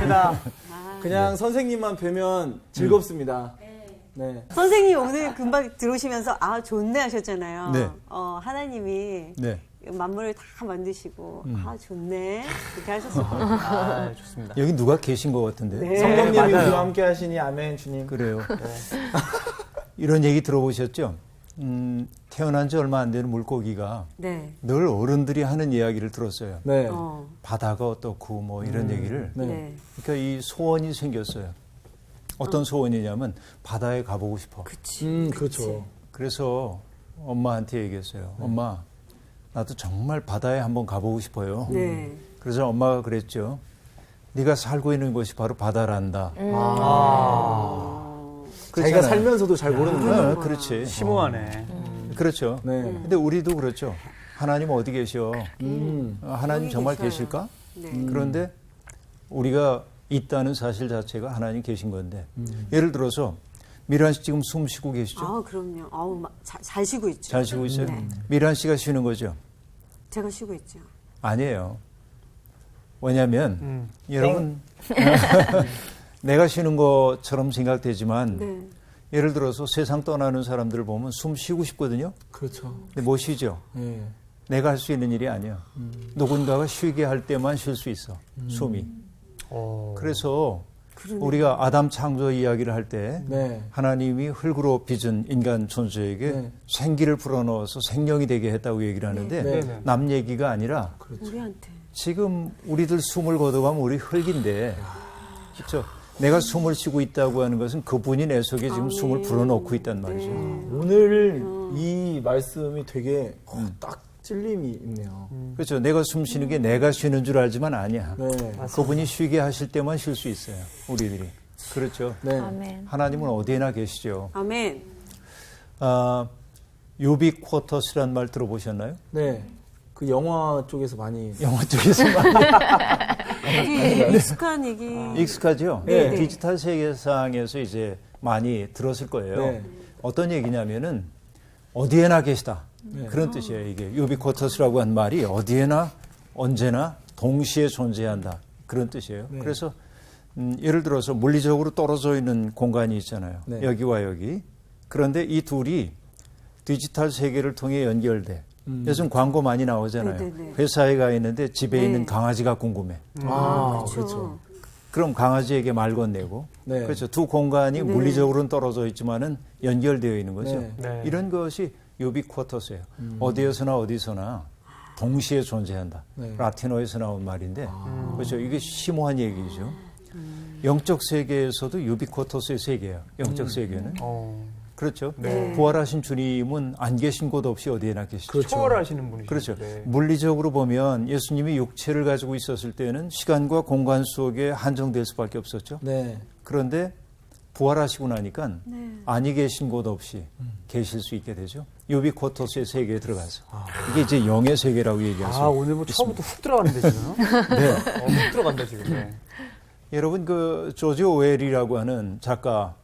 아닙니다. 그냥 선생님만 뵈면 즐겁습니다. 네. 선생님 오늘 금방 들어오시면서 아 좋네 하셨잖아요. 네. 하나님이 네. 만물을 다 만드시고 아 좋네 이렇게 하셨을 거예요. 아, 좋습니다. 여기 누가 계신 것 같은데. 네. 성령님이 맞아요. 우리와 함께 하시니 아멘 주님. 그래요. 이런 얘기 들어보셨죠? 태어난 지 얼마 안 되는 물고기가 네. 늘 어른들이 하는 이야기를 들었어요. 네. 바다가 어떻고 뭐 이런 얘기를. 네. 네. 그러니까 이 소원이 생겼어요. 어떤 소원이냐면 바다에 가보고 싶어. 그렇죠. 그래서 엄마한테 얘기했어요. 엄마, 나도 정말 바다에 한번 가보고 싶어요. 네. 그래서 엄마가 그랬죠. 네가 살고 있는 곳이 바로 바다란다. 자기가 살면서도 잘 모르는 그렇지. 심오하네. 그렇죠. 네. 근데 우리도 그렇죠. 하나님 어디 계셔? 하나님 여기 정말 계셔요. 계실까? 네. 그런데 우리가 있다는 사실 자체가 하나님 계신 건데 예를 들어서 미란 씨 지금 숨 쉬고 계시죠? 아 그럼요. 아우 잘 쉬고 있죠. 잘 쉬고 있어요? 네. 미란 씨가 쉬는 거죠? 제가 쉬고 있죠. 아니에요. 왜냐하면 여러분 내가 쉬는 것처럼 생각되지만 네. 예를 들어서 세상 떠나는 사람들을 보면 숨 쉬고 싶거든요. 그렇죠. 근데 못 쉬죠. 네. 내가 할 수 있는 일이 아니야. 누군가가 쉬게 할 때만 쉴 수 있어. 숨이. 그래서 우리가 아담 창조 이야기를 할 때 네. 하나님이 흙으로 빚은 인간 존재에게 네. 생기를 불어넣어서 생명이 되게 했다고 얘기를 하는데 네. 남 얘기가 아니라 우리한테. 지금 우리들 숨을 거둬가면 우리 흙인데 그렇죠? 내가 숨을 쉬고 있다고 하는 것은 그분이 내 속에 지금 숨을 불어넣고 있단 말이죠. 오늘 이 말씀이 되게 딱 찔림이 있네요. 그렇죠. 내가 숨 쉬는 게 내가 쉬는 줄 알지만 아니야. 네. 그분이 쉬게 하실 때만 쉴 수 있어요. 우리들이. 그렇죠. 네. 아멘. 하나님은 어디에나 계시죠. 아멘. 유비쿼터스란 말 들어보셨나요? 네. 그 영화 쪽에서 많이 영화 쪽에서 많이 익숙한 얘기. 익숙하죠? 네. 디지털 세계상에서 이제 많이 들었을 거예요. 네. 어떤 얘기냐면은 어디에나 계시다. 그런 뜻이에요. 이게 유비쿼터스라고 한 말이 어디에나 언제나 동시에 존재한다. 그런 뜻이에요. 네. 그래서 예를 들어서 물리적으로 떨어져 있는 공간이 있잖아요. 네. 여기와 여기. 그런데 이 둘이 디지털 세계를 통해 연결돼. 요즘 광고 많이 나오잖아요. 네네네. 회사에 가 있는데 집에 네. 있는 강아지가 궁금해. 그렇죠. 그럼 강아지에게 말 건네고. 네. 그렇죠. 두 공간이 물리적으로는 떨어져 있지만은 연결되어 있는 거죠. 네. 네. 이런 것이 유비쿼터스예요. 어디에서나 어디서나 동시에 존재한다. 네. 라틴어에서 나온 말인데 그렇죠. 이게 심오한 얘기죠. 영적 세계에서도 유비쿼터스의 세계예요. 영적 세계는. 그렇죠. 네. 부활하신 주님은 안 계신 곳 없이 어디에나 계시죠. 그렇죠. 초월하시는 분이시죠. 그렇죠. 네. 물리적으로 보면 예수님이 육체를 가지고 있었을 때는 시간과 공간 속에 한정될 수밖에 없었죠. 네. 그런데 부활하시고 나니까 아니 계신 곳 없이 계실 수 있게 되죠. 유비쿼터스의 세계에 들어가서. 이게 이제 영의 세계라고 얘기할 수 있습니다. 오늘 뭐 처음부터 훅 들어가는데 지금. 네. 훅 들어간다 지금. 네. 여러분 그 조지 오웰이라고 하는 작가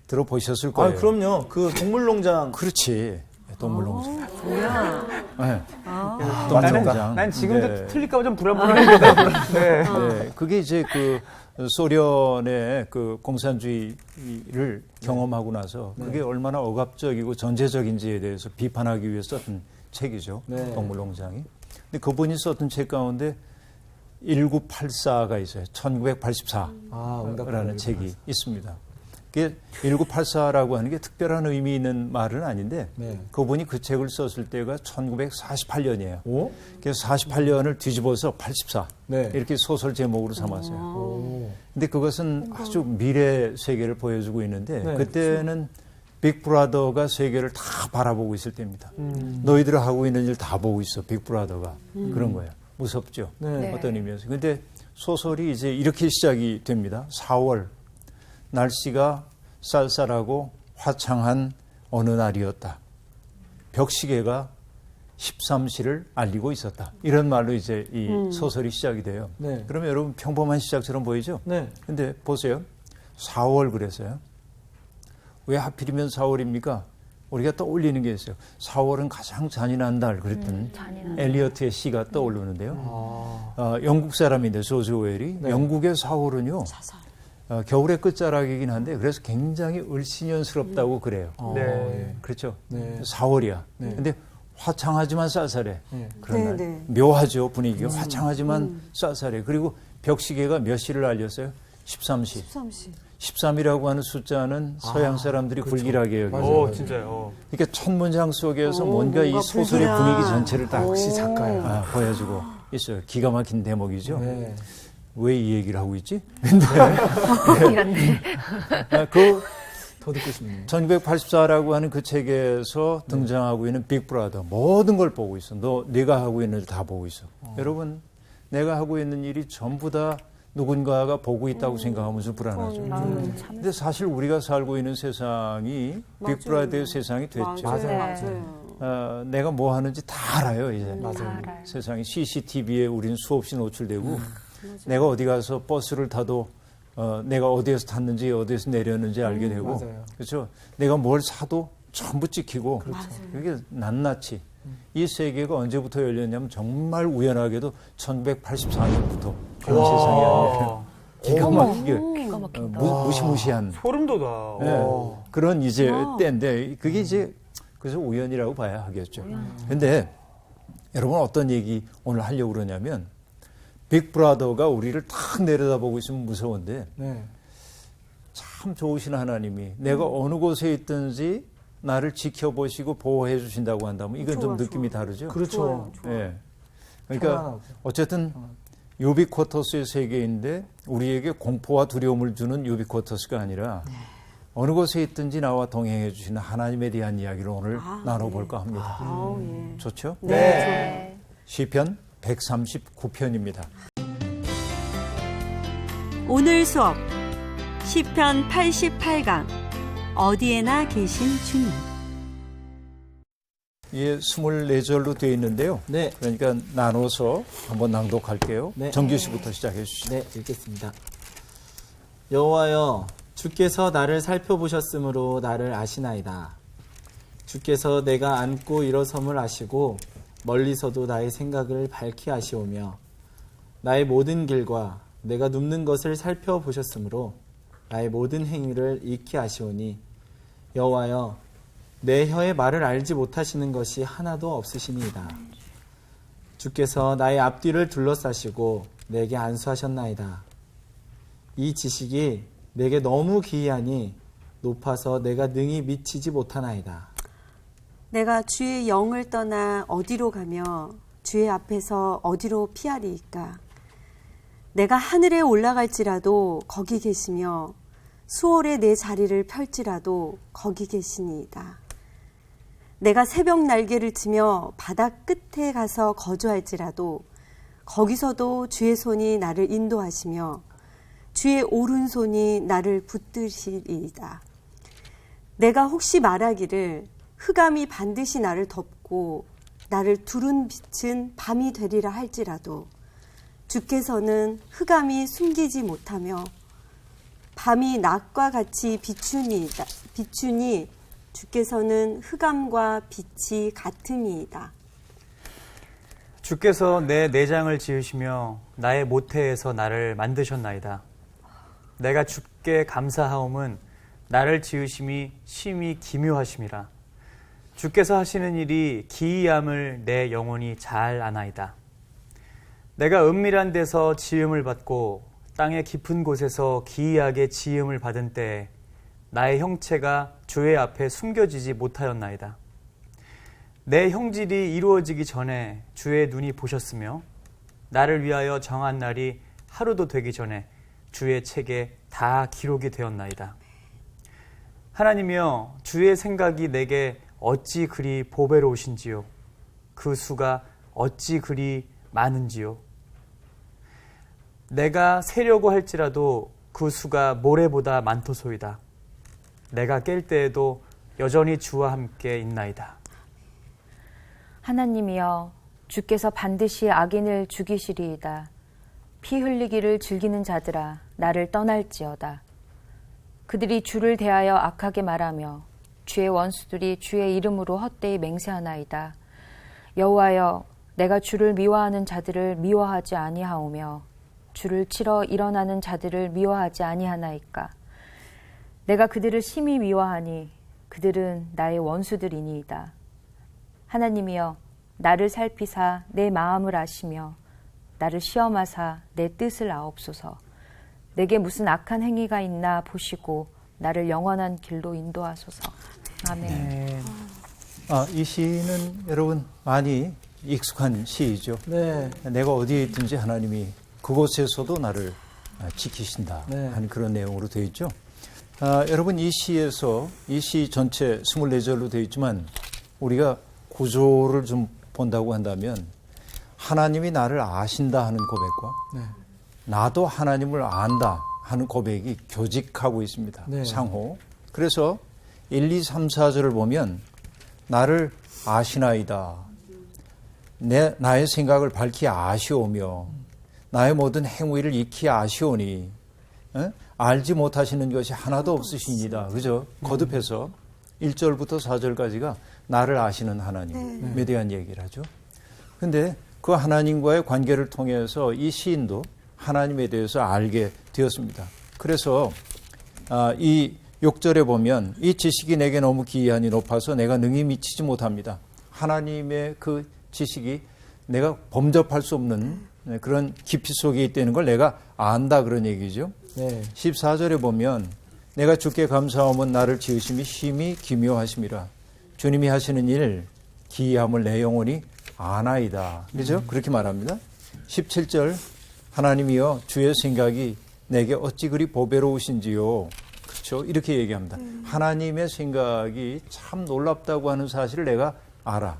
들어보셨을 거예요. 그럼요. 그 동물농장. 그렇지. 동물농장. 네. 나는 난 지금도 네. 틀릴까 좀 불안불안한데. 네. 네, 그게 이제 그 소련의 그 공산주의를 경험하고 나서 그게 얼마나 억압적이고 전제적인지에 대해서 비판하기 위해 썼던 책이죠. 네. 동물농장이. 근데 그분이 썼던 책 가운데 1984가 있어요. 1984라는 책이 있습니다. 그게 1984라고 하는 게 특별한 의미 있는 말은 아닌데 네. 그분이 그 책을 썼을 때가 1948년이에요. 오? 그래서 48년을 뒤집어서 84 네. 이렇게 소설 제목으로 삼았어요. 오. 근데 그것은 아주 미래 세계를 보여주고 있는데 네, 그때는 빅브라더가 세계를 다 바라보고 있을 때입니다. 너희들 하고 있는 일 다 보고 있어. 빅브라더가. 그런 거예요. 무섭죠. 네. 어떤 의미에서. 근데 소설이 이제 이렇게 시작이 됩니다. 4월 날씨가 쌀쌀하고 화창한 어느 날이었다. 벽시계가 13시를 알리고 있었다. 이런 말로 이제 이 소설이 시작이 돼요. 네. 그러면 여러분 평범한 시작처럼 보이죠? 네. 근데 보세요. 4월 그랬어요. 왜 하필이면 4월입니까? 우리가 떠올리는 게 있어요. 4월은 가장 잔인한 달 그랬던 엘리어트의 시가 떠오르는데요. 영국 사람인데 조지 오웰이 네. 영국의 4월은요. 겨울의 끝자락이긴 한데 그래서 굉장히 을씨년스럽다고 그래요. 네. 그렇죠. 네. 4월이야. 네. 근데 화창하지만 쌀쌀해. 네. 그런 날. 네. 묘하죠, 분위기가. 화창하지만 쌀쌀해. 그리고 벽시계가 몇 시를 알렸어요? 13시. 13시. 13이라고 하는 숫자는 서양 사람들이 그렇죠. 불길하게 여겨요. 오, 진짜요. 그러니까 첫 문장 속에서 오, 뭔가 이 뭔가 소설의 불길한. 분위기 전체를 딱 역시 작가야. 보여주고 있어요. 기가 막힌 대목이죠. 네. 왜 이 얘기를 하고 있지? 이런데. 그 더 듣고 싶네요. 1984라고 하는 그 책에서 등장하고 있는 빅브라더 모든 걸 보고 있어. 내가 하고 있는 일 다 보고 있어. 여러분, 내가 하고 있는 일이 전부 다 누군가가 보고 있다고 생각하면서 불안하죠. 근데 사실 우리가 살고 있는 세상이 맞아요. 빅브라더의 세상이 됐죠. 맞아요. 내가 뭐 하는지 다 알아요, 이제. 맞아요. 세상에 CCTV에 우리는 수없이 노출되고 내가 어디 가서 버스를 타도 내가 어디에서 탔는지 어디에서 내렸는지 알게 되고 맞아요. 그렇죠. 내가 뭘 사도 전부 찍히고 그게 낱낱이 이 세계가 언제부터 열렸냐면 정말 우연하게도 1984년부터 그런 세상이 아니에요. 기가 막히게 기가 막힌다. 무시무시한 소름 돋아. 네, 그런 이제 때인데 그게 이제 그래서 우연이라고 봐야 하겠죠. 근데 여러분 어떤 얘기 오늘 하려고 그러냐면 빅브라더가 우리를 탁 내려다보고 있으면 무서운데 네. 참 좋으신 하나님이 내가 어느 곳에 있든지 나를 지켜보시고 보호해 주신다고 한다면 이건 좀 느낌이 다르죠. 그렇죠. 예. 그러니까 편안하고. 어쨌든 유비쿼터스의 세계인데 우리에게 공포와 두려움을 주는 유비쿼터스가 아니라 어느 곳에 있든지 나와 동행해 주시는 하나님에 대한 이야기를 오늘 나눠볼까 합니다. 예. 좋죠? 네. 시편 139편입니다. 오늘 수업 시편 88강 어디에나 계신 주님. 이게 24절로 되어 있는데요. 네. 그러니까 나눠서 한번 낭독할게요. 네. 정규 씨부터 시작해 주시죠. 네, 읽겠습니다. 여호와여, 주께서 나를 살펴보셨으므로 나를 아시나이다. 주께서 내가 앉고 일어섬을 아시고 멀리서도 나의 생각을 밝히 아시오며 나의 모든 길과 내가 눕는 것을 살펴보셨으므로 나의 모든 행위를 익히 아시오니 여호와여, 내 혀의 말을 알지 못하시는 것이 하나도 없으시니이다. 주께서 나의 앞뒤를 둘러싸시고 내게 안수하셨나이다. 이 지식이 내게 너무 기이하니 높아서 내가 능히 미치지 못하나이다. 내가 주의 영을 떠나 어디로 가며 주의 앞에서 어디로 피하리이까. 내가 하늘에 올라갈지라도 거기 계시며 수월에 내 자리를 펼지라도 거기 계시니이다. 내가 새벽 날개를 치며 바다 끝에 가서 거주할지라도 거기서도 주의 손이 나를 인도하시며 주의 오른손이 나를 붙드시리이다. 내가 혹시 말하기를 흑암이 반드시 나를 덮고 나를 두른 빛은 밤이 되리라 할지라도 주께서는 흑암이 숨기지 못하며 밤이 낮과 같이 비추니 주께서는 흑암과 빛이 같음이이다. 주께서 내 내장을 지으시며 나의 모태에서 나를 만드셨나이다. 내가 주께 감사하옴은 나를 지으심이 심히 기묘하심이라. 주께서 하시는 일이 기이함을 내 영혼이 잘 아나이다. 내가 은밀한 데서 지음을 받고 땅의 깊은 곳에서 기이하게 지음을 받은 때에 나의 형체가 주의 앞에 숨겨지지 못하였나이다. 내 형질이 이루어지기 전에 주의 눈이 보셨으며 나를 위하여 정한 날이 하루도 되기 전에 주의 책에 다 기록이 되었나이다. 하나님이여, 주의 생각이 내게 어찌 그리 보배로우신지요. 그 수가 어찌 그리 많은지요. 내가 세려고 할지라도 그 수가 모래보다 많도소이다. 내가 깰 때에도 여전히 주와 함께 있나이다. 하나님이여, 주께서 반드시 악인을 죽이시리이다. 피 흘리기를 즐기는 자들아, 나를 떠날지어다. 그들이 주를 대하여 악하게 말하며 주의 원수들이 주의 이름으로 헛되이 맹세하나이다. 여호와여, 내가 주를 미워하는 자들을 미워하지 아니하오며 주를 치러 일어나는 자들을 미워하지 아니하나이까. 내가 그들을 심히 미워하니 그들은 나의 원수들이니이다. 하나님이여, 나를 살피사 내 마음을 아시며 나를 시험하사 내 뜻을 아옵소서. 내게 무슨 악한 행위가 있나 보시고 나를 영원한 길로 인도하소서. 아멘. 이 시는 여러분 많이 익숙한 시이죠. 네. 내가 어디에 있든지 하나님이 그곳에서도 나를 지키신다 네. 하는 그런 내용으로 되어 있죠. 여러분 이 시에서 이 시 전체 24절로 되어 있지만 우리가 구조를 좀 본다고 한다면 하나님이 나를 아신다 하는 고백과 네. 나도 하나님을 안다 하는 고백이 교직하고 있습니다. 네. 상호. 그래서 1, 2, 3, 4절을 보면 나를 아시나이다. 나의 생각을 밝히 아시오며 나의 모든 행위를 익히 아시오니 알지 못하시는 것이 하나도 없으시니이다. 그죠? 거듭해서 1절부터 4절까지가 나를 아시는 하나님에 대한 얘기를 하죠. 근데 그 하나님과의 관계를 통해서 이 시인도 하나님에 대해서 알게 되었습니다. 그래서 이 6절에 보면 이 지식이 내게 너무 기이하니 높아서 내가 능히 미치지 못합니다. 하나님의 그 지식이 내가 범접할 수 없는 그런 깊이 속에 있다는 걸 내가 안다 그런 얘기죠. 네. 14절에 보면 내가 주께 감사하면 나를 지으심이 심히 기묘하심이라. 주님이 하시는 일 기이함을 내 영혼이 아나이다. 그죠? 그렇게 말합니다. 17절 하나님이여 주의 생각이 내게 어찌 그리 보배로우신지요. 그렇죠? 이렇게 얘기합니다. 하나님의 생각이 참 놀랍다고 하는 사실을 내가 알아.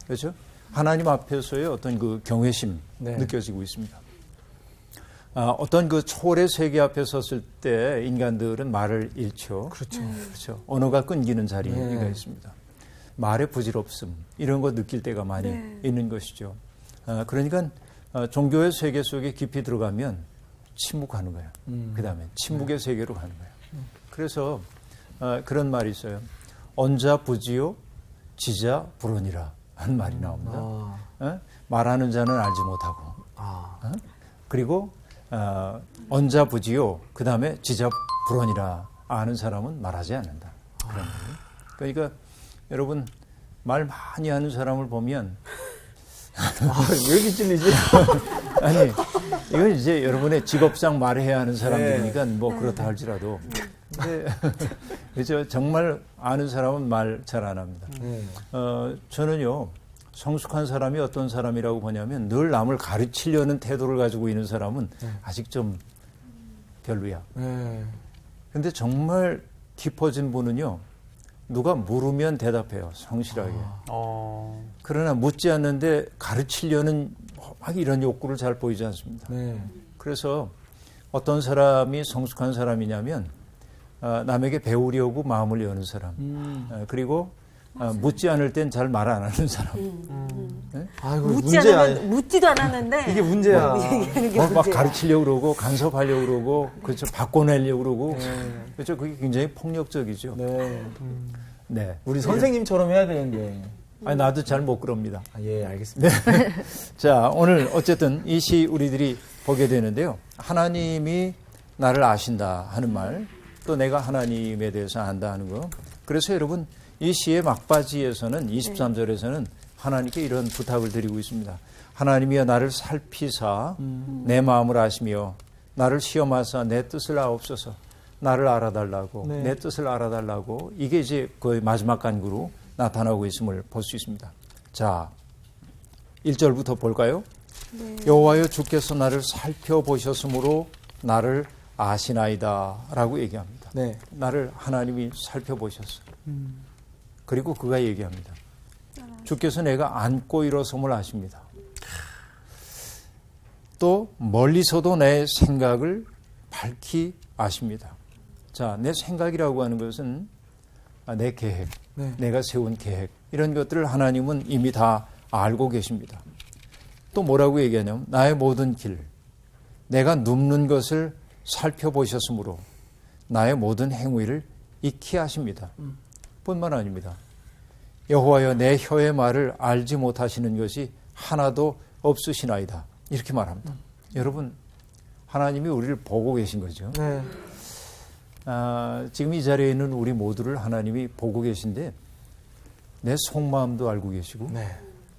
그렇죠? 하나님 앞에서의 어떤 그 경외심 네. 느껴지고 있습니다. 어떤 그 초월의 세계 앞에 섰을 때 인간들은 말을 잃죠. 그렇죠. 그렇죠. 언어가 끊기는 자리가 네. 있습니다. 말의 부질없음 이런 거 느낄 때가 많이 있는 것이죠. 그러니까 종교의 세계 속에 깊이 들어가면 침묵하는 거예요. 그다음에 침묵의 세계로 가는 거예요. 그래서 그런 말이 있어요. 언자 부지요 지자 불언이라 하는 말이 나옵니다. 말하는 자는 알지 못하고 그리고 언자 부지요 그 다음에 지자 불언이라 아는 사람은 말하지 않는다. 그런 거예요. 그러니까 여러분 말 많이 하는 사람을 보면 왜 이렇게 찔리지? 아니 이건 이제 여러분의 직업상 말해야 하는 사람들이니까 뭐 그렇다 할지라도 근데 그렇죠. 정말 아는 사람은 말 잘 안 합니다. 네. 저는요 성숙한 사람이 어떤 사람이라고 보냐면 늘 남을 가르치려는 태도를 가지고 있는 사람은 아직 좀 별로야. 네. 근데 정말 깊어진 분은요 누가 물으면 대답해요 성실하게. 그러나 묻지 않는데 가르치려는 막 이런 욕구를 잘 보이지 않습니다. 네. 그래서 어떤 사람이 성숙한 사람이냐면 남에게 배우려고 마음을 여는 사람. 그리고 묻지 않을 땐 잘 말 안 하는 사람. 네? 아이고 문제야. 묻지도 않았는데 이게 문제야. 얘기하는 게 막 문제야. 가르치려고 그러고 간섭하려고 그러고 그렇죠. 바꿔내려고 그러고 그렇죠. 그게 굉장히 폭력적이죠. 네. 네. 우리 선생님처럼 해야 되는데. 아니 나도 잘 못 그럽니다. 예, 알겠습니다. 자, 오늘 어쨌든 이 시 우리들이 보게 되는데요. 하나님이 나를 아신다 하는 말, 또 내가 하나님에 대해서 안다 하는 거. 그래서 여러분 이 시의 막바지에서는 23절에서는 하나님께 이런 부탁을 드리고 있습니다. 하나님이여 나를 살피사 내 마음을 아시며 나를 시험하사 내 뜻을 아옵소서. 나를 알아달라고 네. 내 뜻을 알아달라고 이게 이제 거의 마지막 간구로 나타나고 있음을 볼 수 있습니다. 자, 1절부터 볼까요? 여호와여 주께서 나를 살펴보셨으므로 나를 아시나이다 라고 얘기합니다. 네. 나를 하나님이 살펴보셨어요. 그리고 그가 얘기합니다. 주께서 내가 앉고 일어섬을 아십니다. 또 멀리서도 내 생각을 밝히 아십니다. 자, 내 생각이라고 하는 것은 내 계획, 네. 내가 세운 계획 이런 것들을 하나님은 이미 다 알고 계십니다. 또 뭐라고 얘기하냐면 나의 모든 길, 내가 눕는 것을 살펴보셨으므로 나의 모든 행위를 익히 하십니다. 뿐만 아닙니다. 여호와여 내 혀의 말을 알지 못하시는 것이 하나도 없으시나이다. 이렇게 말합니다. 여러분, 하나님이 우리를 보고 계신 거죠. 네. 지금 이 자리에 있는 우리 모두를 하나님이 보고 계신데 내 속마음도 알고 계시고 네.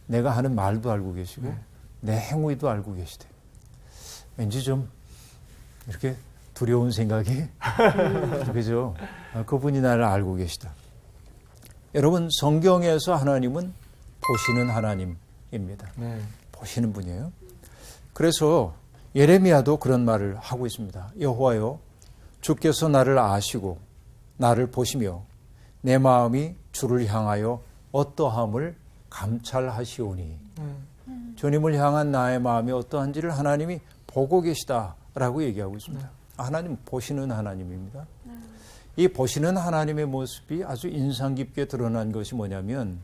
내가 하는 말도 알고 계시고 내 행위도 알고 계시대. 왠지 좀 이렇게 두려운 생각이 그죠? 그분이 나를 알고 계시다. 여러분, 성경에서 하나님은 보시는 하나님입니다. 네. 보시는 분이에요. 그래서 예레미야도 그런 말을 하고 있습니다. 여호와여 주께서 나를 아시고 나를 보시며 내 마음이 주를 향하여 어떠함을 감찰하시오니. 주님을 향한 나의 마음이 어떠한지를 하나님이 보고 계시다라고 얘기하고 있습니다. 하나님 보시는 하나님입니다. 이 보시는 하나님의 모습이 아주 인상 깊게 드러난 것이 뭐냐면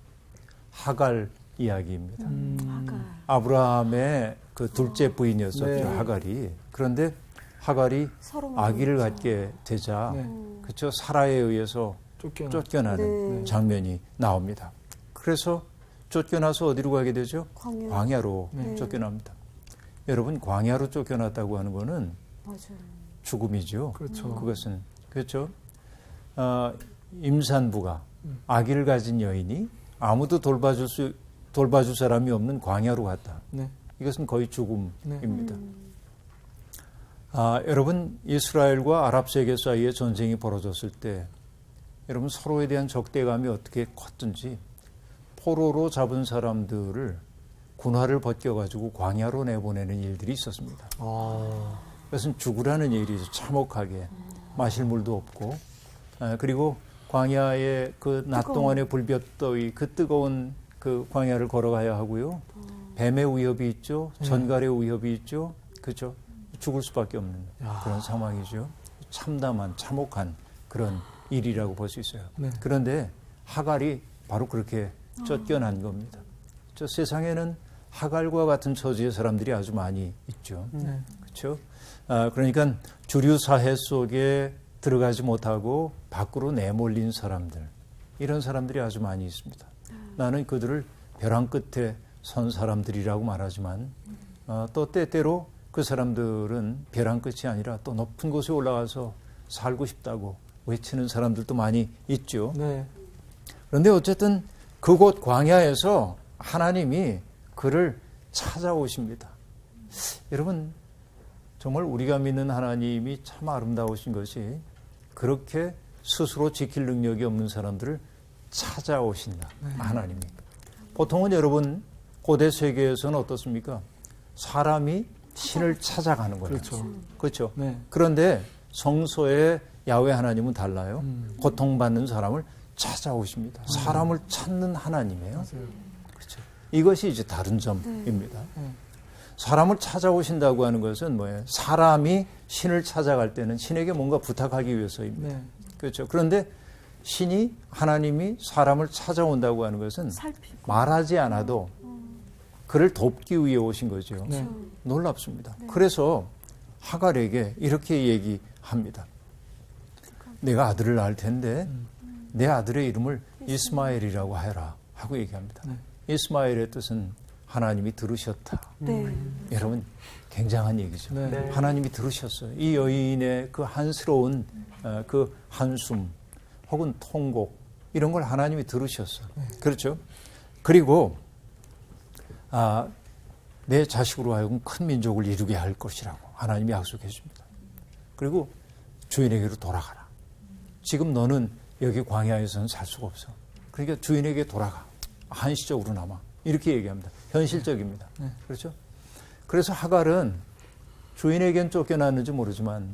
하갈 이야기입니다. 하갈. 아브라함의 그 둘째 부인이었었죠. 네. 하갈이. 그런데 하갈이 서로 아기를 모르죠. 갖게 되자 네. 그렇죠. 사라에 의해서 쫓겨나는 네. 장면이 나옵니다. 그래서 쫓겨나서 어디로 가게 되죠? 광야로 네. 쫓겨납니다. 여러분, 광야로 쫓겨났다고 하는 것은 맞아요. 죽음이죠. 그렇죠. 그것은 그렇죠. 임산부가 아기를 가진 여인이 아무도 돌봐줄 사람이 없는 광야로 갔다. 네. 이것은 거의 죽음입니다. 여러분, 이스라엘과 아랍 세계 사이에 전쟁이 벌어졌을 때 여러분 서로에 대한 적대감이 어떻게 컸든지 포로로 잡은 사람들을 군화를 벗겨가지고 광야로 내보내는 일들이 있었습니다. 그것은 죽으라는 일이죠. 참혹하게 마실 물도 없고 그리고 광야의 그 낮 동안의 불볕더위 그 뜨거운 그 광야를 걸어가야 하고요. 뱀의 위협이 있죠. 전갈의 위협이 있죠. 그렇죠. 죽을 수밖에 없는 그런 상황이죠. 참담한 참혹한 그런 일이라고 볼 수 있어요. 네. 그런데 하갈이 바로 그렇게 쫓겨난 겁니다. 저 세상에는 하갈과 같은 처지의 사람들이 아주 많이 있죠. 네. 그렇죠? 그러니까 주류 사회 속에 들어가지 못하고 밖으로 내몰린 사람들, 이런 사람들이 아주 많이 있습니다. 나는 그들을 벼랑 끝에 선 사람들이라고 말하지만 또 때때로 그 사람들은 벼랑 끝이 아니라 또 높은 곳에 올라가서 살고 싶다고 외치는 사람들도 많이 있죠. 네. 그런데 어쨌든 그곳 광야에서 하나님이 그를 찾아오십니다. 여러분, 정말 우리가 믿는 하나님이 참 아름다우신 것이 그렇게 스스로 지킬 능력이 없는 사람들을 찾아오신다. 하나님이. 보통은 여러분 고대 세계에서는 어떻습니까? 사람이 신을 찾아가는 거예요. 그렇죠. 그렇죠. 네. 그런데 성소의 야훼 하나님은 달라요. 고통받는 사람을 찾아오십니다. 사람을 찾는 하나님이에요. 맞아요. 그렇죠. 이것이 이제 다른 점입니다. 사람을 찾아오신다고 하는 것은 뭐예요? 사람이 신을 찾아갈 때는 신에게 뭔가 부탁하기 위해서입니다. 네. 그렇죠. 그런데 신이 하나님이 사람을 찾아온다고 하는 것은 살피고. 말하지 않아도 그를 돕기 위해 오신 거죠. 네. 놀랍습니다. 그래서 하갈에게 이렇게 얘기합니다. 내가 아들을 낳을 텐데 내 아들의 이름을 이스마엘이라고 하여라 하고 얘기합니다. 네. 이스마엘의 뜻은 하나님이 들으셨다. 네. 여러분, 굉장한 얘기죠. 네. 네. 하나님이 들으셨어요. 이 여인의 그 한스러운 그 한숨 혹은 통곡 이런 걸 하나님이 들으셨어요. 그렇죠? 그리고 내 자식으로 하여금 큰 민족을 이루게 할 것이라고 하나님이 약속해 줍니다. 그리고 주인에게로 돌아가라. 지금 너는 여기 광야에서는 살 수가 없어. 그러니까 주인에게 돌아가. 한시적으로나마. 이렇게 얘기합니다. 현실적입니다. 네. 그렇죠? 그래서 하갈은 주인에겐 쫓겨났는지 모르지만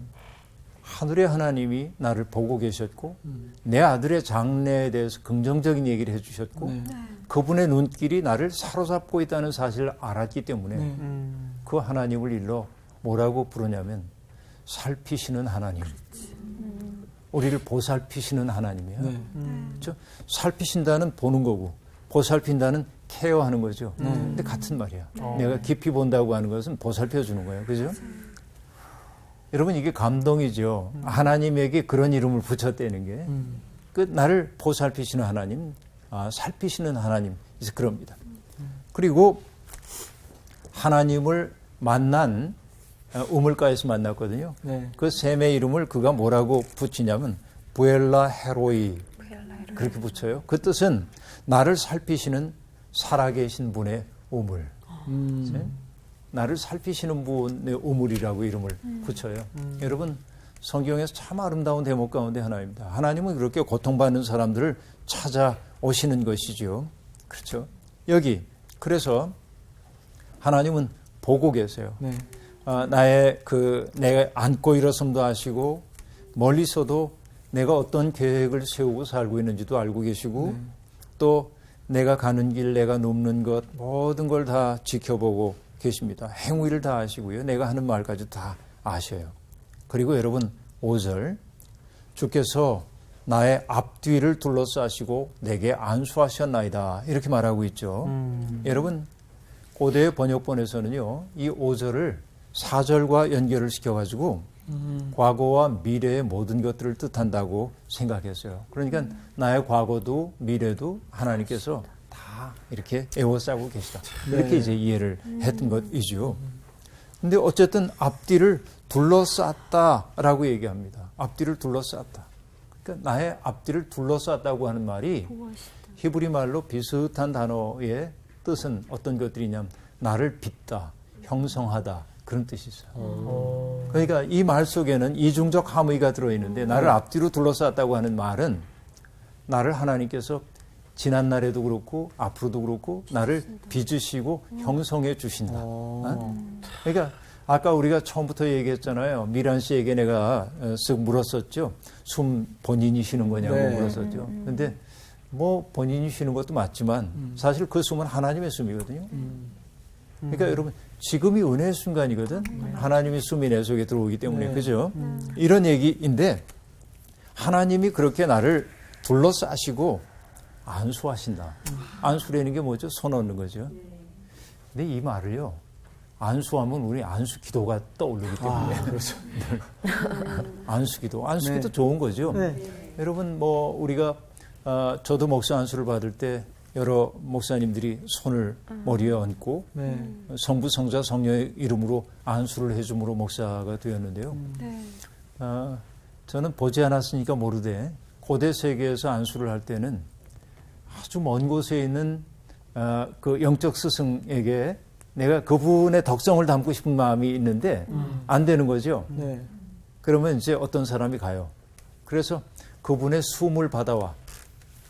하늘의 하나님이 나를 보고 계셨고 내 아들의 장래에 대해서 긍정적인 얘기를 해주셨고 네. 그분의 눈길이 나를 사로잡고 있다는 사실을 알았기 때문에 네. 그 하나님을 일러 뭐라고 부르냐면 살피시는 하나님. 우리를 보살피시는 하나님이에요. 네. 그렇죠? 살피신다는 보는 거고 보살핀다는 케어하는 거죠. 근데 같은 말이야. 내가 깊이 본다고 하는 것은 보살펴 주는 거예요. 그죠? 여러분, 이게 감동이죠. 하나님에게 그런 이름을 붙였다는 게. 그 나를 보살피시는 하나님, 살피시는 하나님, 이제 그럽니다. 그리고 하나님을 만난 우물가에서 만났거든요. 네. 그 샘의 이름을 그가 뭐라고 붙이냐면 부엘라 헤로이 그렇게 붙여요. 그 뜻은 나를 살피시는 살아계신 분의 우물. 네? 나를 살피시는 분의 우물이라고 이름을 붙여요. 여러분 성경에서 참 아름다운 대목 가운데 하나입니다. 하나님은 그렇게 고통받는 사람들을 찾아오시는 것이죠. 그렇죠. 여기 그래서 하나님은 보고 계세요. 네. 내가 앉고 일어섬도 아시고 멀리서도 내가 어떤 계획을 세우고 살고 있는지도 알고 계시고 또 내가 가는 길, 내가 눕는 것 모든 걸 다 지켜보고 계십니다. 행위를 다 아시고요. 내가 하는 말까지 다 아셔요. 그리고 여러분 5절 주께서 나의 앞뒤를 둘러싸시고 내게 안수하셨나이다 이렇게 말하고 있죠. 여러분 고대 번역본에서는요. 이 5절을 4절과 연결을 시켜가지고 과거와 미래의 모든 것들을 뜻한다고 생각했어요. 그러니까 나의 과거도 미래도 하나님께서 다 이렇게 에워싸고 계시다. 이렇게 이제 이해를 했던 것이죠. 근데 어쨌든 앞뒤를 둘러쌌다라고 얘기합니다. 앞뒤를 둘러쌌다. 그러니까 나의 앞뒤를 둘러쌌다고 하는 말이 히브리 말로 비슷한 단어의 뜻은 어떤 것들이냐면 나를 빚다, 형성하다 그런 뜻이 있어요. 그러니까 이 말 속에는 이중적 함의가 들어있는데 나를 앞뒤로 둘러쌌다고 하는 말은 나를 하나님께서 지난 날에도 그렇고 앞으로도 그렇고 나를 빚으시고 형성해 주신다. 그러니까 아까 우리가 처음부터 얘기했잖아요. 미란 씨에게 내가 쓱 물었었죠. 숨 본인이 쉬는 거냐고 물었었죠. 그런데 뭐 본인이 쉬는 것도 맞지만 사실 그 숨은 하나님의 숨이거든요. 그러니까 여러분 지금이 은혜의 순간이거든. 하나님의 숨이 내 속에 들어오기 때문에 그죠? 이런 얘기인데 하나님이 그렇게 나를 둘러싸시고 안수하신다. 안수라는 게 뭐죠? 손 얹는 거죠. 근데 이 말을요. 안수하면 우리 안수 기도가 떠오르기 때문에 그렇죠. 안수 기도 좋은 거죠. 여러분 뭐 우리가 저도 목사 안수를 받을 때 여러 목사님들이 손을 머리에 얹고 성부, 성자, 성령의 이름으로 안수를 해줌으로 목사가 되었는데요. 저는 보지 않았으니까 모르되 고대 세계에서 안수를 할 때는 아주 먼 곳에 있는 그 영적 스승에게 내가 그분의 덕성을 담고 싶은 마음이 있는데 안 되는 거죠. 그러면 이제 어떤 사람이 가요. 그래서 그분의 숨을 받아와.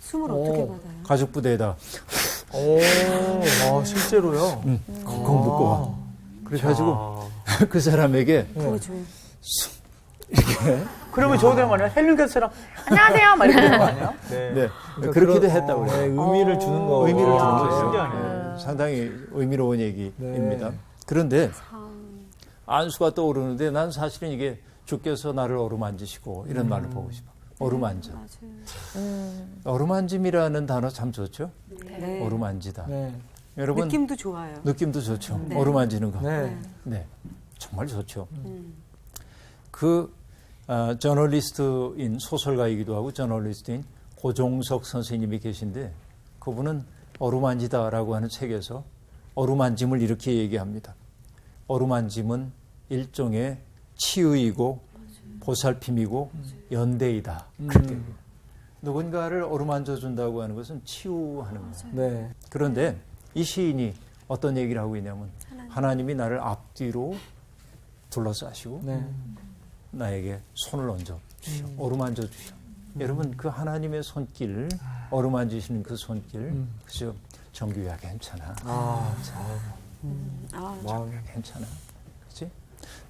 숨을 어떻게 받아요? 가죽 부대에다 실제로요? 콩콩 묶고 와. 그래가지고 그 사람에게 보여줘요. 이렇게 그러면 저도 되면 헬륨가스랑 안녕하세요 막 이렇게 되는 거 아니에요? 네. 그렇게도 했다고 그래요. 의미를 주는 거. 의미를 주는 와, 거죠. 신기하네. 상당히 의미로운 얘기입니다. 그런데 안수가 떠오르는데 난 사실은 이게 주께서 나를 어루만지시고 이런 말을 보고 싶어. 어루만져. 어루만짐이라는 단어 참 좋죠? 네. 어루만지다. 네. 여러분 느낌도 좋아요. 느낌도 좋죠. 네. 어루만지는 거. 네. 네. 정말 좋죠. 그 저널리스트인 소설가이기도 하고 저널리스트인 고종석 선생님이 계신데 그분은 어루만지다라고 하는 책에서 어루만짐을 이렇게 얘기합니다. 어루만짐은 일종의 치유이고 보살핌이고 연대이다. 그렇게 누군가를 어루만져 준다고 하는 것은 치유하는 거예요. 네. 그런데 이 시인이 어떤 얘기를 하고 있냐면 하나님이 나를 앞뒤로 둘러싸시고 나에게 손을 얹어 주시오. 어루만져 주시오. 여러분 그 하나님의 손길 어루만지시는 그 손길 그죠? 정규야 괜찮아. 정규야 괜찮아. 그치?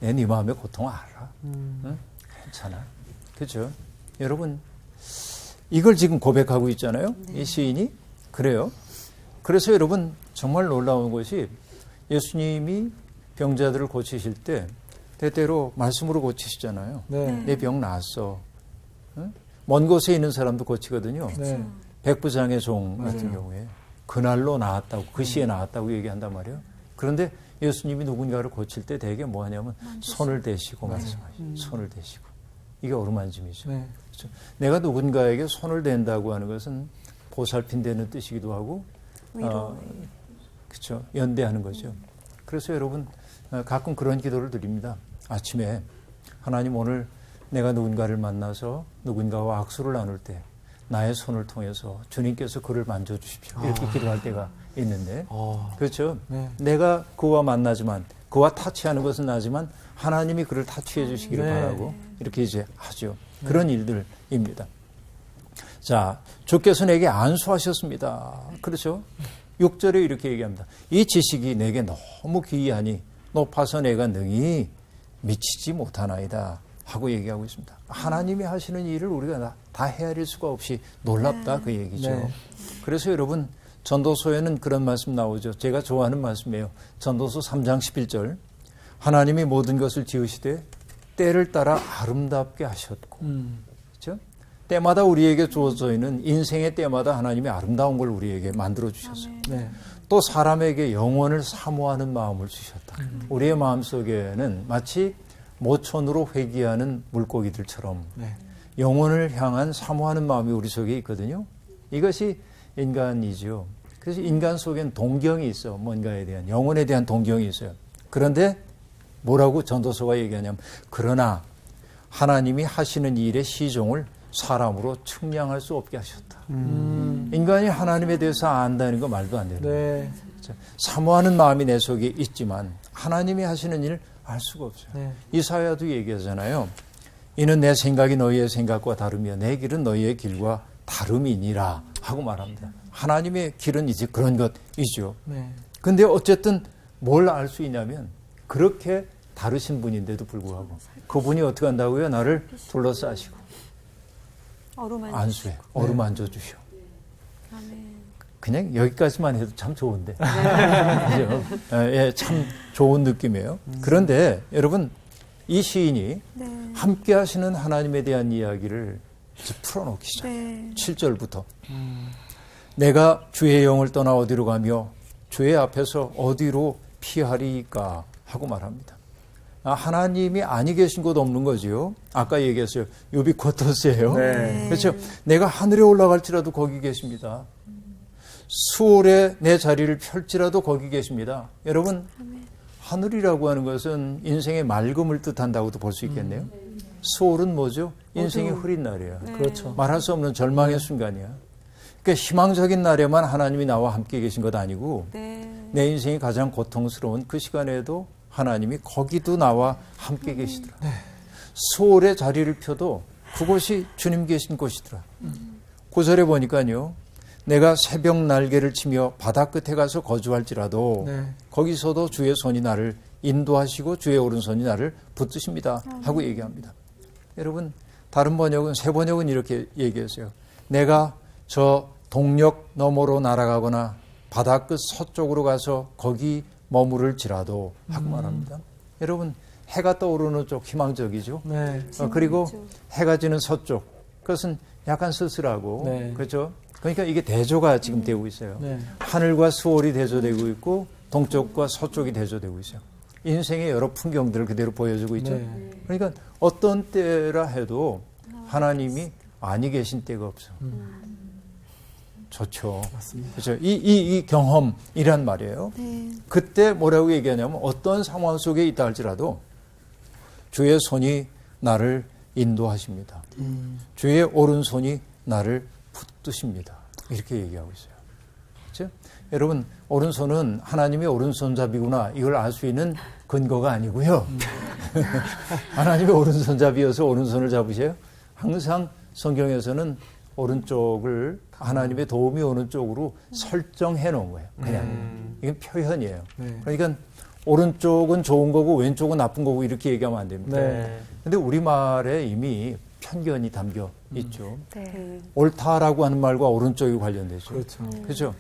내 네 마음의 고통 알아. 응? 괜찮아. 그죠? 여러분 이걸 지금 고백하고 있잖아요. 이 시인이 그래요. 그래서 여러분 정말 놀라운 것이 예수님이 병자들을 고치실 때 때때로 말씀으로 고치시잖아요. 내 병 나았어. 응? 먼 곳에 있는 사람도 고치거든요. 백부장의 종 같은 경우에 그날로 나았다고 그 시에 나았다고 얘기한단 말이에요. 그런데 예수님이 누군가를 고칠 때 대개 뭐 하냐면 손을 대시고 말씀하시죠. 손을 대시고. 이게 어루만짐이죠. 네. 그렇죠? 내가 누군가에게 손을 댄다고 하는 것은 보살핀다는 뜻이기도 하고, 그렇죠. 연대하는 거죠. 그래서 여러분 가끔 그런 기도를 드립니다. 아침에 하나님, 오늘 내가 누군가를 만나서 누군가와 악수를 나눌 때 나의 손을 통해서 주님께서 그를 만져주십시오. 이렇게 기도할 때가 있는데, 그렇죠. 네. 내가 그와 만나지만, 그와 타치하는 것은 나지만 하나님이 그를 타치해 주시기를 네. 바라고 이렇게 이제 하죠. 그런 일들입니다. 자, 주께서 내게 안수하셨습니다. 그렇죠. 6절에 이렇게 얘기합니다. 이 지식이 내게 너무 귀하니 높아서 내가 능히 미치지 못하나이다 하고 얘기하고 있습니다. 하나님이 하시는 일을 우리가 다 헤아릴 수가 없이 놀랍다, 그 얘기죠. 네. 그래서 여러분, 전도서에는 그런 말씀 나오죠. 제가 좋아하는 말씀이에요. 전도서 3장 11절. 하나님이 모든 것을 지으시되 때를 따라 아름답게 하셨고, 그렇죠? 때마다 우리에게 주어져 있는 인생의 때마다 하나님이 아름다운 걸 우리에게 만들어 주셨어요. 네. 또 사람에게 영원을 사모하는 마음을 주셨다. 우리의 마음속에는 마치 모촌으로 회귀하는 물고기들처럼 네. 영혼을 향한 사모하는 마음이 우리 속에 있거든요. 이것이 인간이죠. 그래서 인간 속엔 동경이 있어. 뭔가에 대한, 영혼에 대한 동경이 있어요. 그런데 뭐라고 전도서가 얘기하냐면, 그러나 하나님이 하시는 일의 시종을 사람으로 측량할 수 없게 하셨다. 인간이 하나님에 대해서 안다는 거 말도 안 되는 거예요. 네. 사모하는 마음이 내 속에 있지만 하나님이 하시는 일을 알 수가 없어요. 네. 이사야도 얘기하잖아요. 이는 내 생각이 너희의 생각과 다르며 내 길은 너희의 길과 다름이니라 하고 말합니다. 하나님의 길은 이제 그런 것이죠. 네. 근데 어쨌든 뭘 알 수 있냐면, 그렇게 다르신 분인데도 불구하고 그분이 어떻게 한다고요? 나를 둘러싸시고 안수해, 어루만져 주셔. 그냥 여기까지만 해도 참 좋은데. 그죠? 예, 참 좋은 느낌이에요. 그런데 여러분, 이 시인이 함께 하시는 하나님에 대한 이야기를 이제 풀어놓기 시작해요. 7절부터. 내가 주의 영을 떠나 어디로 가며 주의 앞에서 어디로 피하리까 하고 말합니다. 하나님이 아니 계신 곳 없는 거지요. 아까 얘기했어요. 유비쿼터스예요. 네. 그렇죠. 내가 하늘에 올라갈지라도 거기 계십니다. 수월에 내 자리를 펼지라도 거기 계십니다. 여러분, 하늘이라고 하는 것은 인생의 맑음을 뜻한다고도 볼 수 있겠네요. 수월은 뭐죠? 인생의 흐린 날이야. 그렇죠. 말할 수 없는 절망의 순간이야. 그러니까 희망적인 날에만 하나님이 나와 함께 계신 것 아니고, 내 인생이 가장 고통스러운 그 시간에도 하나님이 거기도 나와 함께 계시더라. 수월의 자리를 펴도 그곳이 주님 계신 곳이더라. 9절에 보니까요, 내가 새벽 날개를 치며 바다 끝에 가서 거주할지라도 거기서도 주의 손이 나를 인도하시고 주의 오른손이 나를 붙드십니다 하고 얘기합니다. 여러분, 다른 번역은, 새 번역은 이렇게 얘기했어요. 내가 저 동력 너머로 날아가거나 바다 끝 서쪽으로 가서 거기 머무를지라도 하고 말합니다. 여러분, 해가 떠오르는 쪽 희망적이죠. 네. 그리고 해가 지는 서쪽, 그것은 약간 쓸쓸하고, 네. 그렇죠? 그러니까 이게 대조가 지금 되고 있어요. 네. 하늘과 수월이 대조되고 있고 동쪽과 서쪽이 대조되고 있어요. 인생의 여러 풍경들을 그대로 보여주고 있죠. 네. 그러니까 어떤 때라 해도 하나님이 아니 계신 때가 없어. 좋죠. 맞습니다. 그렇죠. 이 경험이란 말이에요. 그때 뭐라고 얘기하냐면, 어떤 상황 속에 있다 할지라도 주의 손이 나를 인도하십니다. 주의 오른손이 나를 붙드십니다. 이렇게 얘기하고 있어요. 그렇죠? 여러분, 오른손은 하나님의 오른손잡이구나, 이걸 알 수 있는 근거가 아니고요. 하나님의 오른손잡이여서 오른손을 잡으세요. 항상 성경에서는 오른쪽을 하나님의 도움이 오는 쪽으로 설정해 놓은 거예요. 그냥. 이건 표현이에요. 네. 그러니까 오른쪽은 좋은 거고 왼쪽은 나쁜 거고 이렇게 얘기하면 안 됩니다. 네. 근데 우리말에 이미 편견이 담겨 있죠. 네. 옳다라고 하는 말과 오른쪽이 관련되죠. 그렇죠. 그렇죠.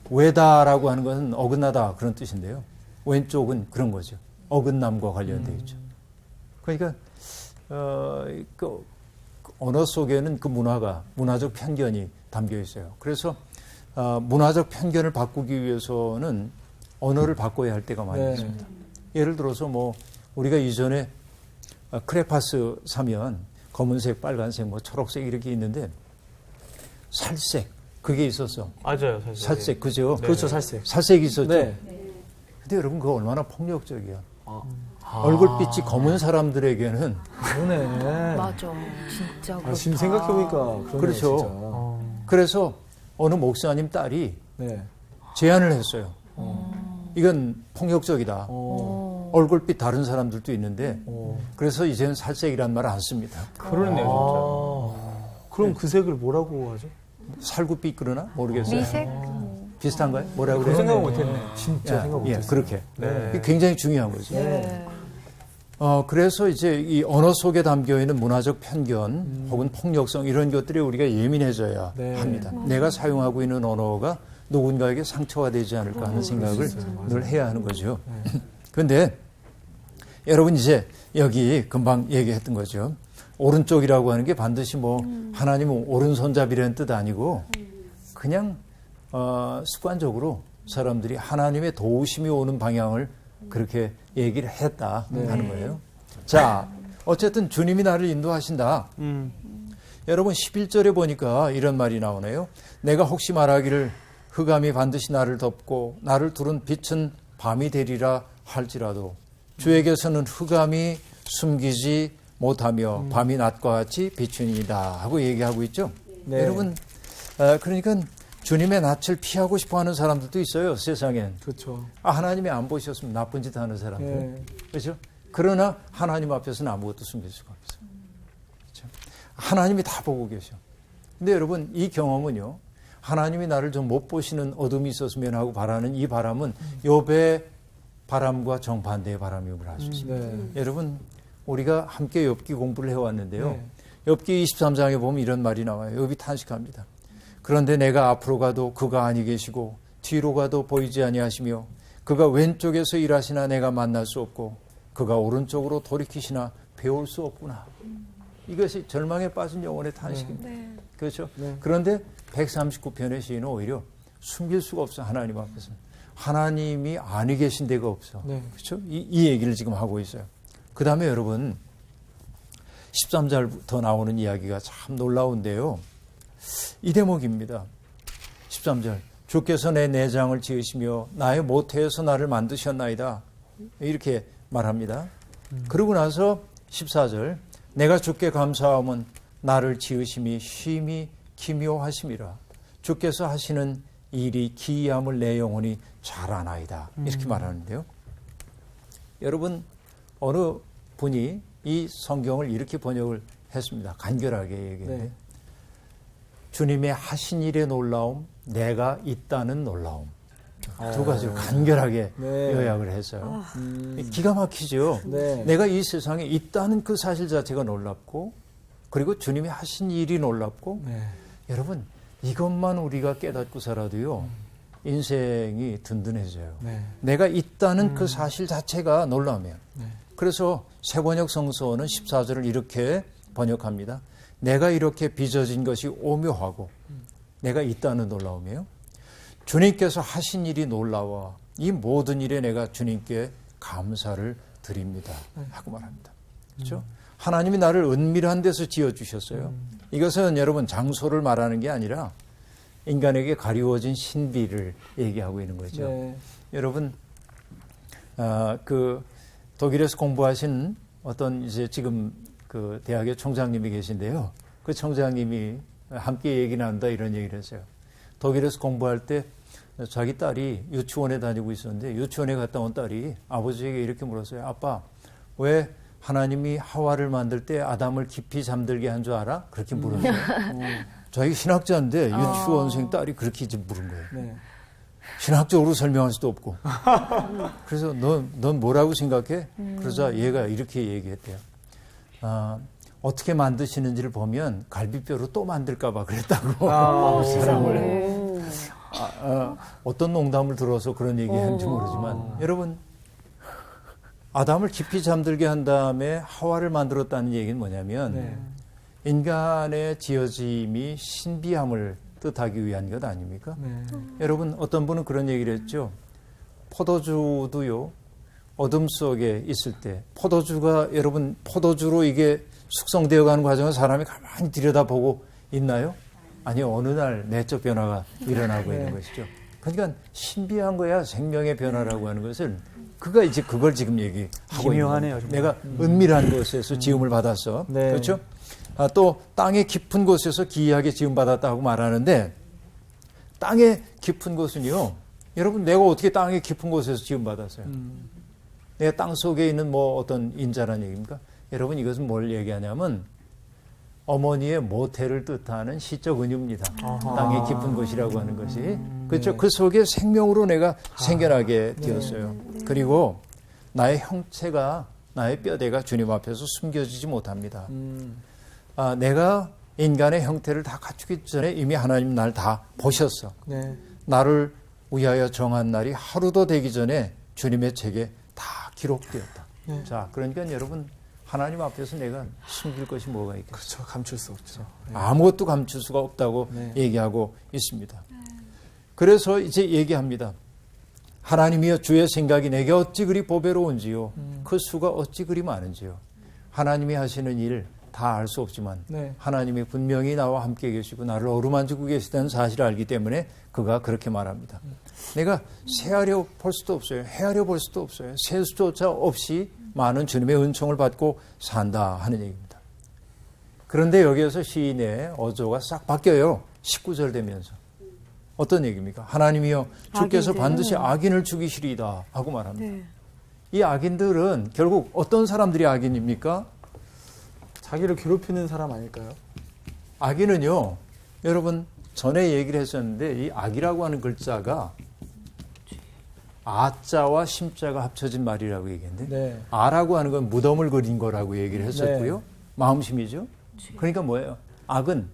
외다라고 하는 것은 어긋나다, 그런 뜻인데요. 왼쪽은 그런 거죠. 어긋남과 관련되어 있죠. 그러니까 그 언어 속에는 그 문화적 편견이 담겨 있어요. 그래서 문화적 편견을 바꾸기 위해서는 언어를 바꿔야 할 때가 많이 있습니다. 예를 들어서 뭐 우리가 이전에 크레파스 사면 검은색, 빨간색, 뭐 초록색 이렇게 있는데 살색 그게 있었어. 맞아요, 사실. 살색 그죠? 네. 그렇죠, 살색. 살색이 있었죠. 네. 근데 여러분 그거 얼마나 폭력적이야. 아. 얼굴빛이 검은 사람들에게는 그러네. 맞아. 진짜 그렇다. 지금 생각해보니까 그러네요, 그렇죠. 진짜. 그래서 어느 목사님 딸이 네. 제안을 했어요. 이건 폭력적이다. 얼굴빛 다른 사람들도 있는데 그래서 이제는 살색이란 말 안 씁니다. 그러네요, 진짜. 그럼 그 색을 뭐라고 하죠? 살구빛 그러나 모르겠어요. 미색? 비슷한가요? 뭐라고 그 그래요? 생각 못했네. 진짜 생각 예, 못했어요. 그렇게. 네. 이게 굉장히 중요한 거죠. 네. 그래서 이제 이 언어 속에 담겨 있는 문화적 편견 혹은 폭력성 이런 것들이 우리가 예민해져야 네. 합니다. 내가 사용하고 있는 언어가 누군가에게 상처가 되지 않을까 하는 생각을 늘 해야 하는 거죠. 그런데 여러분 이제 여기 금방 얘기했던 거죠. 오른쪽이라고 하는 게 반드시 뭐 하나님은 오른손잡이라는 뜻 아니고 그냥 습관적으로 사람들이 하나님의 도우심이 오는 방향을 그렇게 얘기를 했다 하는 거예요. 자, 어쨌든 주님이 나를 인도하신다. 여러분 11절에 보니까 이런 말이 나오네요. 내가 혹시 말하기를 흑암이 반드시 나를 덮고 나를 두른 빛은 밤이 되리라 할지라도 주에게서는 흑암이 숨기지 못하며 밤이 낮과 같이 비추니이다 하고 얘기하고 있죠. 네. 여러분 그러니까 주님의 낯을 피하고 싶어하는 사람들도 있어요. 세상엔. 그렇죠. 하나님이 안 보셨으면 나쁜 짓 하는 사람들. 네. 그렇죠? 그러나 하나님 앞에서는 아무것도 숨길 수가 없어요. 그렇죠? 하나님이 다 보고 계셔. 근데 여러분 이 경험은요. 하나님이 나를 좀 못 보시는 어둠이 있었으면 하고 바라는 이 바람은 욥의 바람과 정반대의 바람임을 알 수 있습니다. 네. 여러분 우리가 함께 욥기 공부를 해왔는데요. 네. 욥기 23장에 보면 이런 말이 나와요. 욥이 탄식합니다. 그런데 내가 앞으로 가도 그가 아니 계시고 뒤로 가도 보이지 아니하시며 그가 왼쪽에서 일하시나 내가 만날 수 없고 그가 오른쪽으로 돌이키시나 배울 수 없구나. 이것이 절망에 빠진 영혼의 탄식입니다. 그렇죠? 네. 그런데 139편의 시인은 오히려 숨길 수가 없어 하나님 앞에서. 하나님이 아니 계신 데가 없어. 네. 그렇죠? 이 얘기를 지금 하고 있어요. 그 다음에 여러분 13절부터 나오는 이야기가 참 놀라운데요. 이 대목입니다. 13절 주께서 내 내장을 지으시며 나의 모태에서 나를 만드셨나이다. 이렇게 말합니다. 그러고 나서 14절 내가 주께 감사함은 나를 지으심이 쉼이 기묘하심이라. 주께서 하시는 일이 기이함을 내 영혼이 잘 아나이다. 이렇게 말하는데요. 여러분 어느 분이 이 성경을 이렇게 번역을 했습니다. 간결하게 얘기했는데 네. 주님의 하신 일의 놀라움, 내가 있다는 놀라움. 두 가지로 간결하게 네. 요약을 했어요. 기가 막히죠. 네. 내가 이 세상에 있다는 그 사실 자체가 놀랍고 그리고 주님이 하신 일이 놀랍고 네. 여러분 이것만 우리가 깨닫고 살아도요. 인생이 든든해져요. 네. 내가 있다는 그 사실 자체가 놀라면. 네. 그래서 새번역 성서는 14절을 이렇게 번역합니다. 내가 이렇게 빚어진 것이 오묘하고 내가 있다는 놀라움이에요. 주님께서 하신 일이 놀라워 이 모든 일에 내가 주님께 감사를 드립니다. 하고 말합니다. 그렇죠? 하나님이 나를 은밀한 데서 지어주셨어요. 이것은 여러분 장소를 말하는 게 아니라 인간에게 가리워진 신비를 얘기하고 있는 거죠. 네. 여러분, 그 독일에서 공부하신 어떤 이제 지금 그 대학의 총장님이 계신데요. 그 총장님이 함께 얘기 나눈다 이런 얘기를 했어요. 독일에서 공부할 때 자기 딸이 유치원에 다니고 있었는데 유치원에 갔다 온 딸이 아버지에게 이렇게 물었어요. 아빠, 왜 하나님이 하와를 만들 때 아담을 깊이 잠들게 한 줄 알아? 그렇게 물었어요. 자기 신학자인데 유치원생 딸이 그렇게 이제 물은 거예요. 네. 신학적으로 설명할 수도 없고. 그래서 넌 뭐라고 생각해? 그러자 얘가 이렇게 얘기했대요. 어떻게 만드시는지를 보면 갈비뼈로 또 만들까 봐 그랬다고. 사람을. 어떤 농담을 들어서 그런 얘기했는지 모르지만 여러분 아담을 깊이 잠들게 한 다음에 하와를 만들었다는 얘기는 뭐냐면 네. 인간의 지어짐이 신비함을 뜻하기 위한 것 아닙니까? 네. 여러분 어떤 분은 그런 얘기를 했죠. 포도주도요. 어둠 속에 있을 때 포도주가 여러분 포도주로 이게 숙성되어가는 과정을 사람이 가만히 들여다보고 있나요? 아니, 어느 날 내적 변화가 일어나고 있는 것이죠. 그러니까 신비한 거야, 생명의 변화라고 하는 것은. 그가 이제 그걸 지금 얘기하고 기묘하네요, 있는 거예요. 정말. 내가 은밀한 곳에서 지음을 받았어. 네. 그렇죠? 또 땅의 깊은 곳에서 기이하게 지음받았다고 말하는데, 땅의 깊은 곳은요, 여러분, 내가 어떻게 땅의 깊은 곳에서 지음받았어요? 내가 땅 속에 있는 뭐 어떤 인자란 얘기입니까? 여러분, 이것은 뭘 얘기하냐면 어머니의 모태를 뜻하는 시적 은유입니다. 땅의 깊은 곳이라고 하는 것이. 그렇죠? 네. 그 속에 생명으로 내가 생겨나게 되었어요. 그리고 나의 형체가, 나의 뼈대가 주님 앞에서 숨겨지지 못합니다. 내가 인간의 형태를 다 갖추기 전에 이미 하나님 날 다 보셨어. 네. 나를 위하여 정한 날이 하루도 되기 전에 주님의 책에 다 기록되었다. 네. 자, 그러니까 여러분, 하나님 앞에서 내가 숨길 것이 뭐가 있겠어요? 그렇죠. 감출 수 없죠. 네. 아무것도 감출 수가 없다고 네. 얘기하고 있습니다. 그래서 이제 얘기합니다. 하나님이여, 주의 생각이 내게 어찌 그리 보배로운지요. 그 수가 어찌 그리 많은지요. 하나님이 하시는 일 다 알 수 없지만 네. 하나님이 분명히 나와 함께 계시고 나를 어루만지고 계시다는 사실을 알기 때문에 그가 그렇게 말합니다. 내가 세하려 볼 수도 없어요. 헤아려 볼 수도 없어요. 셀 수조차 없이 많은 주님의 은총을 받고 산다 하는 얘기입니다. 그런데 여기에서 시인의 어조가 싹 바뀌어요. 19절 되면서. 어떤 얘기입니까? 하나님이여, 주께서 악인들. 반드시 악인을 죽이시리이다 하고 말합니다. 네. 이 악인들은 결국 어떤 사람들이 악인입니까? 자기를 괴롭히는 사람 아닐까요? 악인은요, 여러분 전에 얘기를 했었는데 이 악이라고 하는 글자가 아자와 심자가 합쳐진 말이라고 얘기했는데 네. 아라고 하는 건 무덤을 그린 거라고 얘기를 했었고요. 네. 마음심이죠. 그러니까 뭐예요? 악은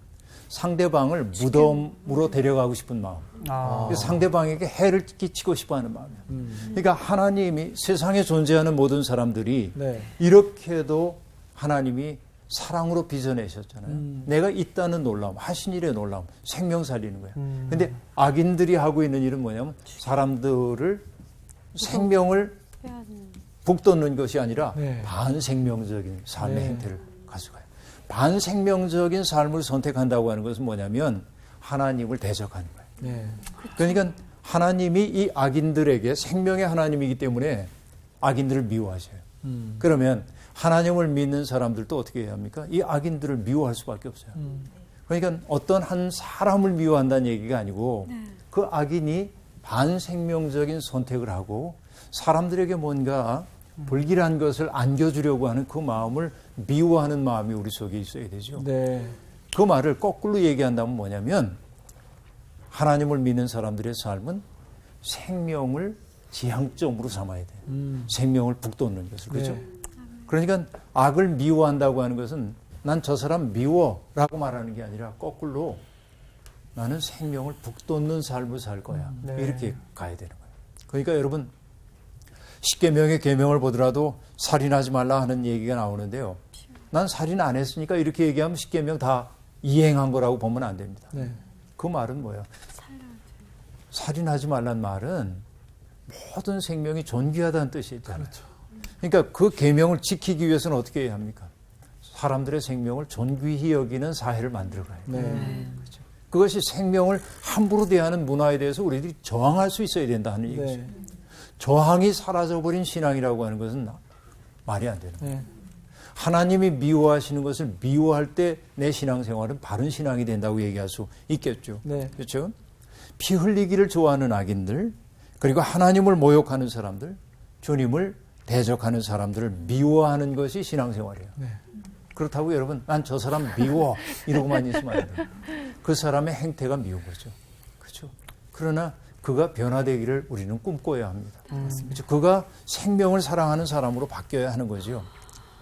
상대방을 무덤으로 데려가고 싶은 마음. 상대방에게 해를 끼치고 싶어하는 마음이에요. 그러니까 하나님이 세상에 존재하는 모든 사람들이 네. 이렇게도 하나님이 사랑으로 빚어내셨잖아요. 내가 있다는 놀라움, 하신 일의 놀라움, 생명 살리는 거예요. 근데 악인들이 하고 있는 일은 뭐냐면 사람들을 생명을 북돋는 것이 아니라 네. 반생명적인 삶의 네. 행태를 가져가요. 반생명적인 삶을 선택한다고 하는 것은 뭐냐면 하나님을 대적하는 거예요. 네. 그러니까 하나님이 이 악인들에게 생명의 하나님이기 때문에 악인들을 미워하셔요. 그러면 하나님을 믿는 사람들도 어떻게 해야 합니까? 이 악인들을 미워할 수밖에 없어요. 그러니까 어떤 한 사람을 미워한다는 얘기가 아니고 그 악인이 반생명적인 선택을 하고 사람들에게 뭔가 불길한 것을 안겨주려고 하는 그 마음을 미워하는 마음이 우리 속에 있어야 되죠. 네. 그 말을 거꾸로 얘기한다면 뭐냐면 하나님을 믿는 사람들의 삶은 생명을 지향점으로 삼아야 돼요. 생명을 북돋는 것을. 그렇죠? 네. 그러니까 악을 미워한다고 하는 것은 난 저 사람 미워라고 말하는 게 아니라 거꾸로 나는 생명을 북돋는 삶을 살 거야. 네. 이렇게 가야 되는 거예요. 그러니까 여러분 십계명의 계명을 보더라도 살인하지 말라 하는 얘기가 나오는데요. 난 살인 안 했으니까 이렇게 얘기하면 십계명 다 이행한 거라고 보면 안 됩니다. 네. 그 말은 뭐예요? 살인하지 말란 말은 모든 생명이 존귀하다는 뜻이 있잖아요. 그렇죠. 그러니까 그 계명을 지키기 위해서는 어떻게 해야 합니까? 사람들의 생명을 존귀히 여기는 사회를 만들어가야 돼요. 네. 그렇죠? 그것이 생명을 함부로 대하는 문화에 대해서 우리들이 저항할 수 있어야 된다 하는 얘기죠. 네. 저항이 사라져버린 신앙이라고 하는 것은 말이 안 되는 거예요. 네. 하나님이 미워하시는 것을 미워할 때 내 신앙생활은 바른 신앙이 된다고 얘기할 수 있겠죠. 네. 그렇죠? 피 흘리기를 좋아하는 악인들, 그리고 하나님을 모욕하는 사람들, 주님을 대적하는 사람들을 미워하는 것이 신앙생활이에요. 네. 그렇다고 여러분, 난 저 사람 미워 이러고만 있으면 안 돼요. 그 사람의 행태가 미운 거죠. 그렇죠? 그러나 그가 변화되기를 우리는 꿈꿔야 합니다. 그렇죠? 그가 생명을 사랑하는 사람으로 바뀌어야 하는 거죠.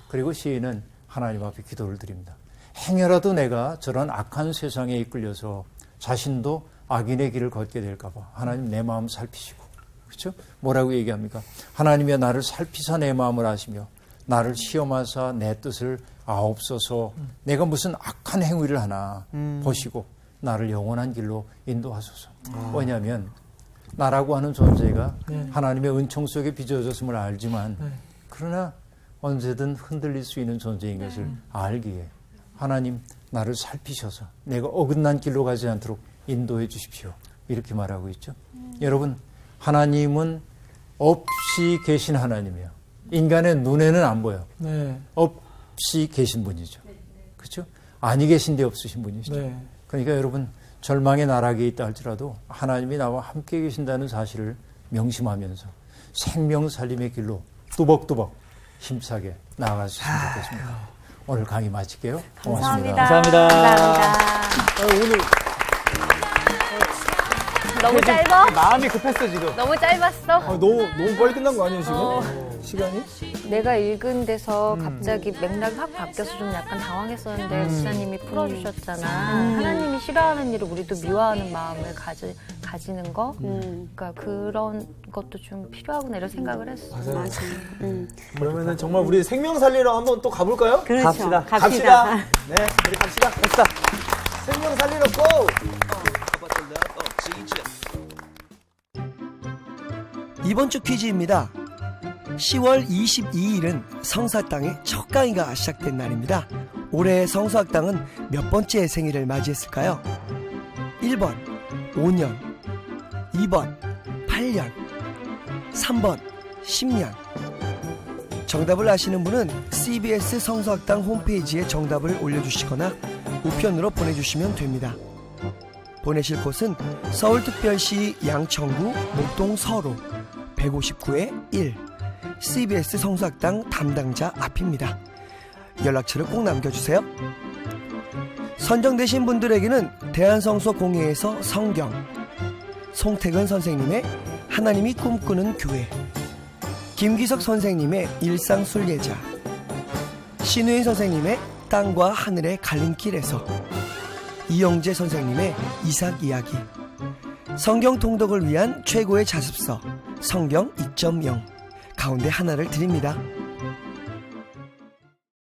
그리고 시인은 하나님 앞에 기도를 드립니다. 행여라도 내가 저런 악한 세상에 이끌려서 자신도 악인의 길을 걷게 될까 봐 하나님 내 마음 살피시고, 그렇죠? 뭐라고 얘기합니까? 하나님이여 나를 살피사 내 마음을 아시며 나를 시험하사 내 뜻을 아옵소서. 내가 무슨 악한 행위를 하나 보시고 나를 영원한 길로 인도하소서. 왜냐하면 나라고 하는 존재가 하나님의 은총 속에 빚어졌음을 알지만 그러나 언제든 흔들릴 수 있는 존재인 것을 알기에 하나님 나를 살피셔서 내가 어긋난 길로 가지 않도록 인도해 주십시오. 이렇게 말하고 있죠. 여러분, 하나님은 없이 계신 하나님이에요. 인간의 눈에는 안 보여. 네. 없이 계신 분이죠. 그렇죠? 아니 계신 데 없으신 분이시죠. 네. 그러니까 여러분, 절망의 나락에 있다 할지라도 하나님이 나와 함께 계신다는 사실을 명심하면서 생명 살림의 길로 뚜벅뚜벅 힘차게 나아갈 수 있으면 좋겠습니다. 오늘 강의 마칠게요. 고맙습니다. 감사합니다. 오늘 너무 짧아? 마음이 급했어 지금. 너무 짧았어? 너무 빨리 끝난 거 아니에요 지금? 시간이? 내가 읽은 데서 갑자기 맥락이 확 바뀌어서 좀 약간 당황했었는데 목사님이 풀어주셨잖아. 하나님이 싫어하는 일을 우리도 미워하는 마음을 가지는 거. 그러니까 그런 것도 좀 필요하구나 이런 생각을 했어. 맞아요. 그러면은 정말 우리 생명 살리러 한번 또 가볼까요? 그렇죠. 갑시다. 네, 우리 갑시다. 생명 살리러 고! 이번 주 퀴즈입니다. 10월 22일은 성서학당의 첫 강의가 시작된 날입니다. 올해 성서학당은 몇 번째 생일을 맞이했을까요? 1번 5년, 2번 8년, 3번 10년. 정답을 아시는 분은 CBS 성서학당 홈페이지에 정답을 올려주시거나 우편으로 보내주시면 됩니다. 보내실 곳은 서울특별시 양천구 목동 서로 159-1 CBS 성서학당 담당자 앞입니다. 연락처를 꼭 남겨주세요. 선정되신 분들에게는 대한성서공회에서 성경, 송태근 선생님의 하나님이 꿈꾸는 교회, 김기석 선생님의 일상순례자, 신우인 선생님의 땅과 하늘의 갈림길에서, 이영재 선생님의 이삭 이야기, 성경 통독을 위한 최고의 자습서 성경 2.0 가운데 하나를 드립니다.